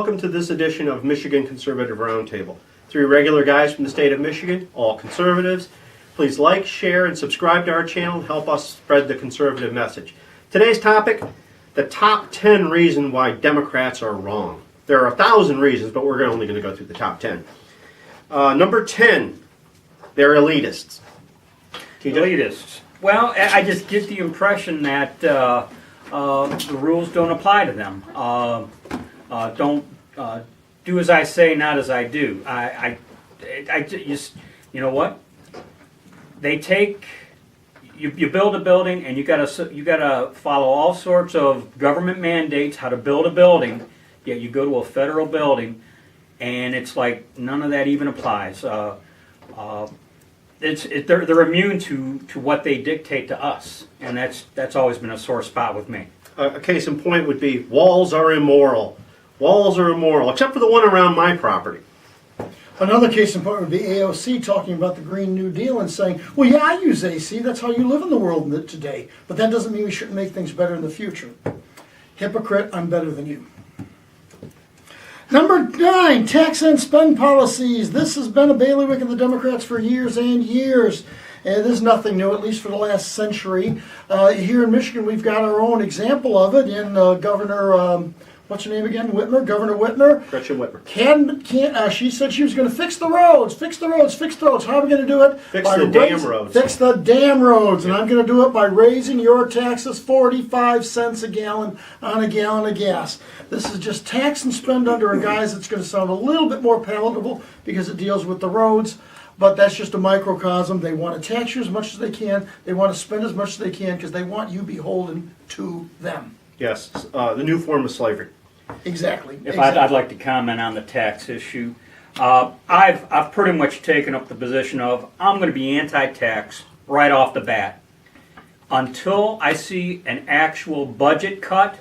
welcome to this edition of Michigan Conservative Roundtable. Three regular guys from the state of Michigan, all conservatives. Please like, share, and subscribe to our channel and help us spread the conservative message. Today's topic, the top 10 reasons why Democrats are wrong. There are 1,000 reasons, but we're only going to go through the top 10. Number 10, they're elitists. Elitists. Well, I just get the impression that the rules don't apply to them. Don't do as I say, not as I do. I just, you know what? They take you build a building, and you gotta follow all sorts of government mandates how to build a building. Yet you go to a federal building, and it's like none of that even applies. They're immune to what they dictate to us, and that's always been a sore spot with me. A case in point would be walls are immoral. Walls are immoral, except for the one around my property. Another case in point would be AOC talking about the Green New Deal and saying, well, yeah, I use AC. That's how you live in the world today. But that doesn't mean we shouldn't make things better in the future. Hypocrite, I'm better than you. Number 9, tax and spend policies. This has been a bailiwick of the Democrats for years and years. And there's nothing new, at least for the last century. Here in Michigan, we've got our own example of it in Governor, what's her name again? Whitmer? Governor Whitmer? Gretchen Whitmer. She said she was going to fix the roads. How are we going to do it? Fix the damn roads. Fix the damn roads. And I'm going to do it by raising your taxes 45 cents a gallon on a gallon of gas. This is just tax and spend under a guise that's going to sound a little bit more palatable because it deals with the roads. But that's just a microcosm. They want to tax you as much as they can. They want to spend as much as they can because they want you beholden to them. Yes, the new form of slavery. Exactly. I'd like to comment on the tax issue. I've pretty much taken up the position of I'm going to be anti-tax right off the bat. Until I see an actual budget cut,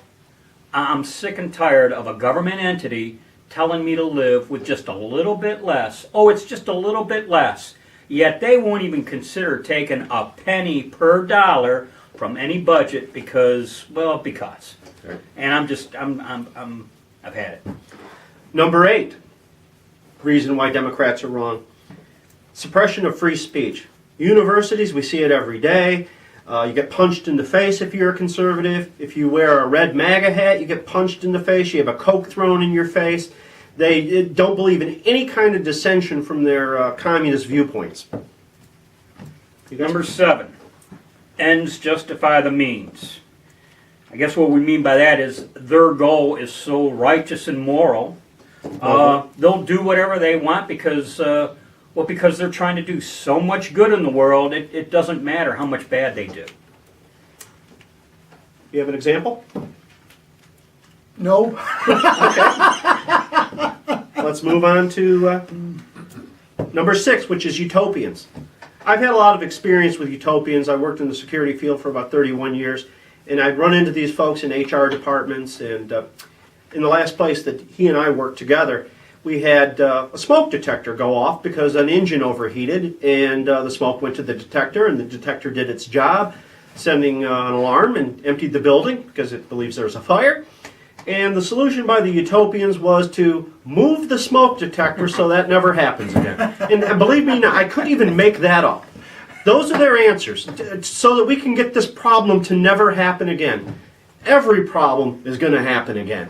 I'm sick and tired of a government entity telling me to live with just a little bit less. Oh, it's just a little bit less. Yet they won't even consider taking a penny per dollar from any budget because. And I've had it. Number 8, reason why Democrats are wrong. Suppression of free speech. Universities, we see it every day. You get punched in the face if you're a conservative. If you wear a red MAGA hat, you get punched in the face. You have a Coke thrown in your face. They don't believe in any kind of dissension from their communist viewpoints. Number 7, ends justify the means. I guess what we mean by that is their goal is so righteous and moral. They'll do whatever they want because they're trying to do so much good in the world, it doesn't matter how much bad they do. You have an example? No. Okay. Let's move on to number 6, which is Utopians. I've had a lot of experience with Utopians. I worked in the security field for about 31 years. And I'd run into these folks in HR departments, and in the last place that he and I worked together, we had a smoke detector go off because an engine overheated, and the smoke went to the detector, and the detector did its job, sending an alarm and emptied the building because it believes there's a fire. And the solution by the Utopians was to move the smoke detector so that never happens again. And believe me, I couldn't even make that up. Those are their answers, so that we can get this problem to never happen again. Every problem is going to happen again.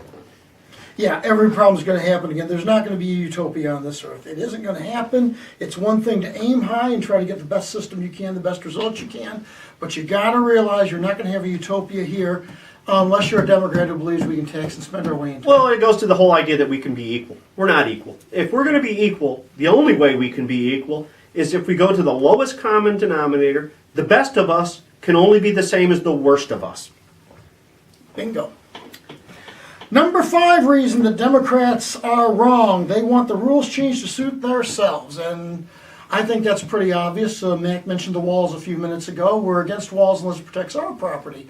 Yeah, every problem is going to happen again. There's not going to be a utopia on this earth. It isn't going to happen. It's one thing to aim high and try to get the best system you can, the best results you can, but you got to realize you're not going to have a utopia here unless you're a Democrat who believes we can tax and spend our way into it. Well, it goes to the whole idea that we can be equal. We're not equal. If we're going to be equal, the only way we can be equal is if we go to the lowest common denominator. The best of us can only be the same as the worst of us. Bingo. Number 5 reason that Democrats are wrong. They want the rules changed to suit themselves. And I think that's pretty obvious. Mac mentioned the walls a few minutes ago. We're against walls unless it protects our property.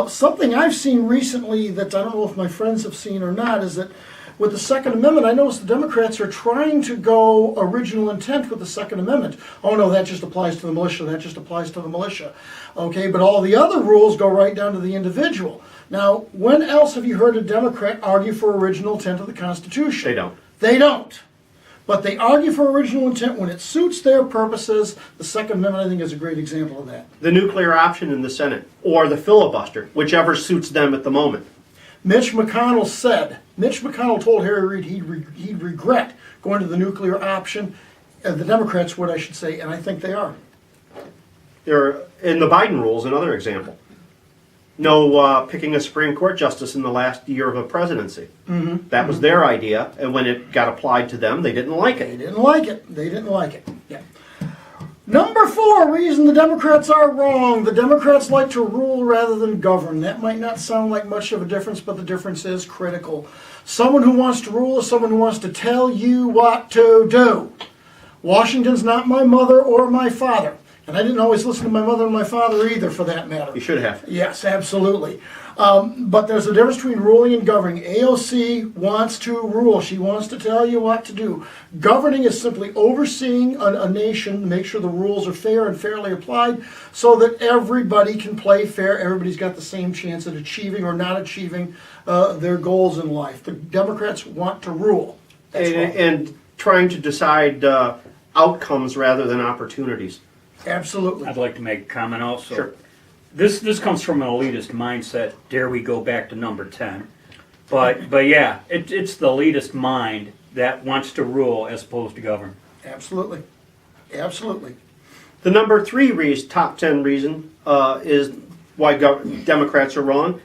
Something I've seen recently that I don't know if my friends have seen or not is that with the Second Amendment, I noticed the Democrats are trying to go original intent with the Second Amendment. Oh no, that just applies to the militia, that just applies to the militia. Okay, but all the other rules go right down to the individual. Now, when else have you heard a Democrat argue for original intent of the Constitution? They don't. They don't. But they argue for original intent when it suits their purposes. The Second Amendment, I think, is a great example of that. The nuclear option in the Senate, or the filibuster, whichever suits them at the moment. Mitch McConnell told Harry Reid he'd regret going to the nuclear option. The Democrats would, I should say, and I think they are. They're, in the Biden rules, another example. No picking a Supreme Court justice in the last year of a presidency. Mm-hmm. That was their idea, and when it got applied to them, they didn't like They it. didn't like it. They didn't like it. Yeah. Number 4 reason the Democrats are wrong. The Democrats like to rule rather than govern. That might not sound like much of a difference, but the difference is critical. Someone who wants to rule is someone who wants to tell you what to do. Washington's not my mother or my father. And I didn't always listen to my mother and my father either, for that matter. You should have. Yes, absolutely. But there's a difference between ruling and governing. AOC wants to rule. She wants to tell you what to do. Governing is simply overseeing a nation to make sure the rules are fair and fairly applied so that everybody can play fair. Everybody's got the same chance at achieving or not achieving their goals in life. The Democrats want to rule. That's wrong. And trying to decide outcomes rather than opportunities. Absolutely. I'd like to make a comment also. Sure. This comes from an elitist mindset. Dare we go back to number 10? But yeah, it's the elitist mind that wants to rule as opposed to govern. Absolutely. Absolutely. The number 3 top 10 reason is why Democrats are wrong.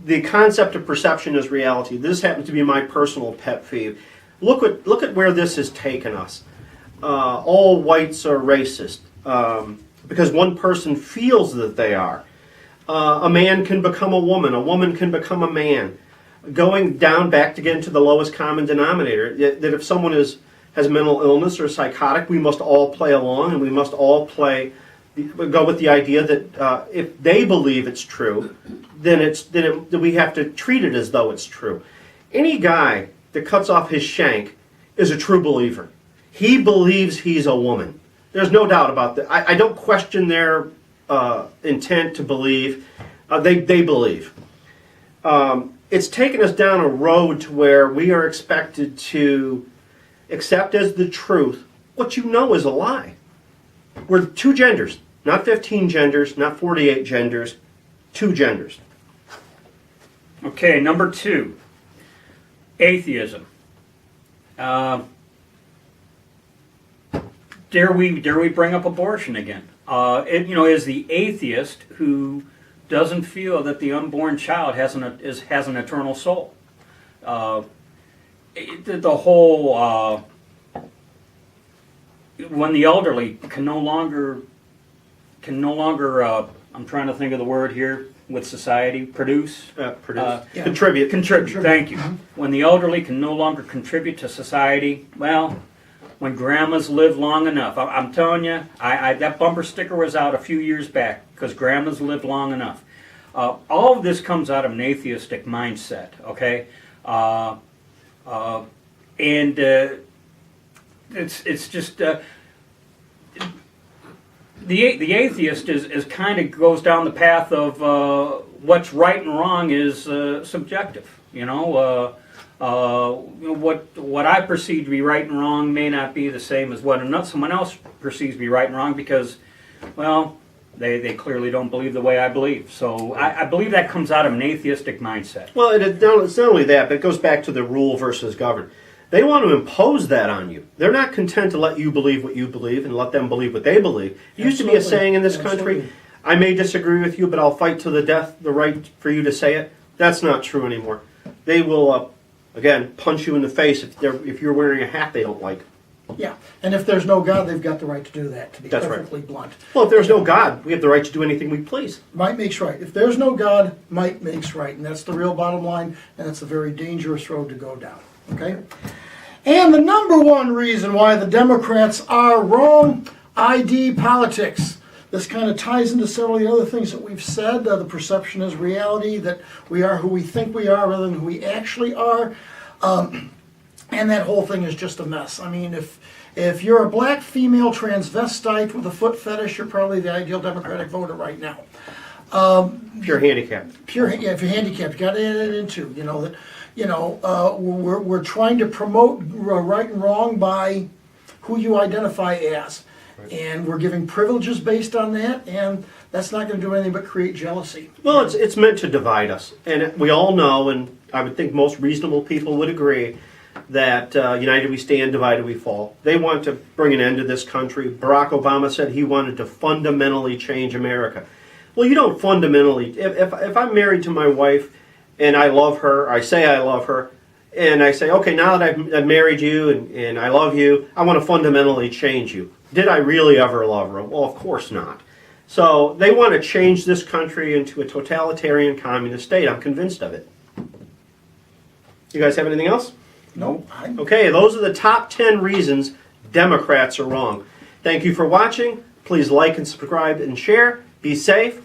The concept of perception is reality. This happens to be my personal pet peeve. Look at where this has taken us. All whites are racist. Because one person feels that they are. A man can become a woman can become a man. Going down back to get into the lowest common denominator, that if someone has mental illness or psychotic, we must all play along, and we must all go with the idea that if they believe it's true, then we have to treat it as though it's true. Any guy that cuts off his shank is a true believer. He believes he's a woman. There's no doubt about that. I don't question their intent to believe. They believe. It's taken us down a road to where we are expected to accept as the truth what you know is a lie. We're 2 genders, not 15 genders, not 48 genders, 2 genders. Okay, number 2, atheism. Dare we bring up abortion again? Is the atheist who doesn't feel that the unborn child has an eternal soul. The whole when the elderly can no longer I'm trying to think of the word here with society contribute. Contribute. Thank you. When the elderly can no longer contribute to society, well. When grandmas live long enough. I'm telling you, that bumper sticker was out a few years back because grandmas lived long enough. All of this comes out of an atheistic mindset, okay? It's just the atheist is kind of goes down the path of what's right and wrong is subjective, what I perceive to be right and wrong may not be the same as what someone else perceives to be right and wrong because, well, they clearly don't believe the way I believe. So I believe that comes out of an atheistic mindset. Well, it's not only that, but it goes back to the rule versus govern. They want to impose that on you. They're not content to let you believe what you believe and let them believe what they believe. It used to be a saying in this country, I may disagree with you, but I'll fight to the death the right for you to say it. That's not true anymore. They will... Again, punch you in the face if you're wearing a hat they don't like. Yeah, and if there's no God, they've got the right to do that, to be That's perfectly blunt. Well, if there's no God, we have the right to do anything we please. Might makes right. If there's no God, might makes right. And that's the real bottom line, and that's a very dangerous road to go down. Okay? And the number 1 reason why the Democrats are wrong, ID politics. This kind of ties into several of the other things that we've said. The perception is reality, that we are who we think we are rather than who we actually are. And that whole thing is just a mess. I mean, if you're a black female transvestite with a foot fetish, you're probably the ideal Democratic voter right now. If you're handicapped. Pure, yeah, if you're handicapped, you got to add it into, we're trying to promote right and wrong by who you identify as. And we're giving privileges based on that, and that's not going to do anything but create jealousy. Well, it's meant to divide us. And we all know, and I would think most reasonable people would agree, that united we stand, divided we fall. They want to bring an end to this country. Barack Obama said he wanted to fundamentally change America. Well, you don't fundamentally. If I'm married to my wife and I love her, I say I love her, and I say, okay, now that I've married you and I love you, I want to fundamentally change you. Did I really ever love her? Well, of course not. So they want to change this country into a totalitarian communist state. I'm convinced of it. You guys have anything else? No. Okay, those are the top 10 reasons Democrats are wrong. Thank you for watching. Please like and subscribe and share. Be safe.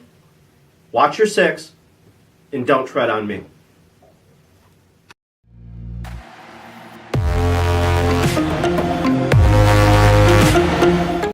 Watch your six. And don't tread on me.